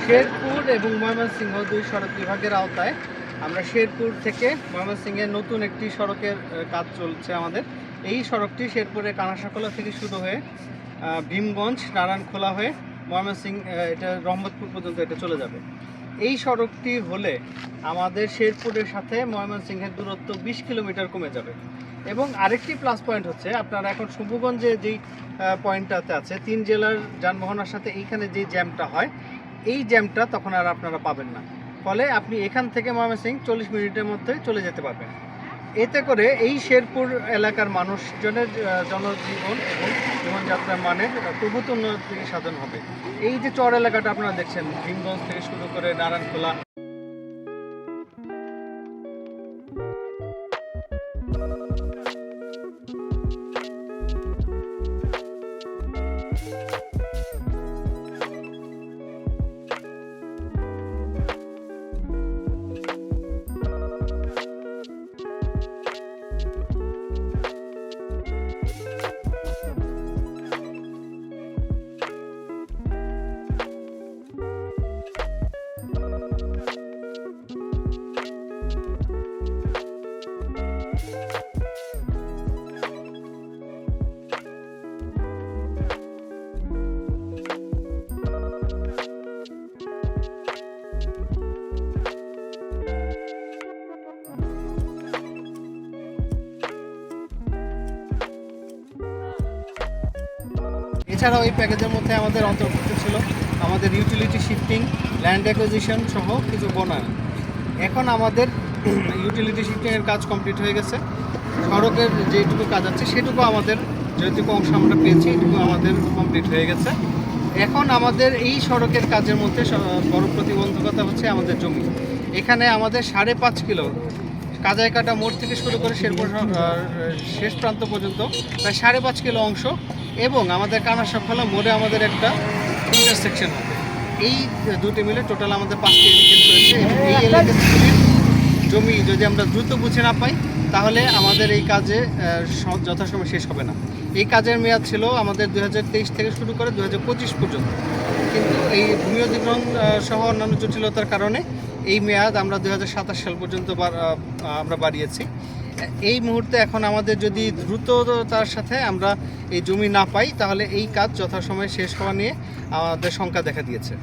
শেরপুর এবং ময়মনসিংহ দুই সড়ক বিভাগের আওতায় আমরা শেরপুর থেকে ময়মনসিংহের নতুন একটি সড়কের কাজ চলছে আমাদের। এই সড়কটি শেরপুরের কানাসাখোলা থেকে শুরু হয়ে ভীমগঞ্জ নারায়ণখোলা হয়ে ময়মনসিংহ এটা রহমতপুর পর্যন্ত এটা চলে যাবে। এই সড়কটি হলে আমাদের শেরপুরের সাথে ময়মনসিংহের দূরত্ব 20 কিলোমিটার কমে যাবে। এবং আরেকটি প্লাস পয়েন্ট হচ্ছে, আপনারা এখন শম্ভুগঞ্জে যেই পয়েন্টটাতে আছে 3 জেলার যানবাহনের সাথে এইখানে যে জ্যামটা হয়, এই জ্যামটা তখন আর আপনারা পাবেন না। ফলে আপনি এখান থেকে ময়মনসিংহ 40 মিনিটের মধ্যে চলে যেতে পারবেন। এতে করে এই শেরপুর এলাকার মানুষজনের জনজীবন এবং জীবনযাত্রার মানের প্রভূত উন্নতি সাধন হবে। এই যে চর এলাকাটা আপনারা দেখছেন, ভীমগঞ্জ থেকে শুরু করে নারায়ণখোলা, এছাড়াও এই প্যাকেজের মধ্যে আমাদের অন্তর্ভুক্ত ছিল আমাদের ইউটিলিটি শিফটিং, ল্যান্ড অ্যাকুইজিশন সহ কিছু বনায়ন। এখন আমাদের ইউটিলিটি শিফটিংয়ের কাজ কমপ্লিট হয়ে গেছে। সড়কের যেটুকু কাজ আছে সেটুকু আমাদের, যেটুকু অংশ আমরা পেয়েছি এটুকু আমাদের কমপ্লিট হয়ে গেছে। এখন আমাদের এই সড়কের কাজের মধ্যে বড় প্রতিবন্ধকতা হচ্ছে আমাদের জমি। এখানে আমাদের 5.5 কিলো কাজাইকাটা মোড় থেকে শুরু করে শেরপুর শেষ প্রান্ত পর্যন্ত প্রায় 5.5 কিলো অংশ, এবং আমাদের কানাসাখোলা মোড়ে আমাদের একটা ইন্টারসেকশন হবে। এই দুটি মিলে টোটাল আমাদের 5টি এলাকা রয়েছে। এই এলাকাগুলির জমি যদি আমরা দ্রুত বুঝে না পাই তাহলে আমাদের এই কাজে যথাসময় শেষ হবে না। এই কাজের মেয়াদ ছিল আমাদের 2023 থেকে শুরু করে 2025 পর্যন্ত, কিন্তু এই ভূমি অধিগ্রহণ সহ অন্যান্য জটিলতার কারণে এই মেয়াদ আমরা 2027 সাল পর্যন্ত আমরা বাড়িয়েছি। এই মুহূর্তে এখন আমাদের যদি দ্রুততার সাথে আমরা এই জমি না পাই তাহলে এই কাজ যথাসময়ে শেষ হওয়া নিয়ে আমাদের শঙ্কা দেখা দিয়েছে।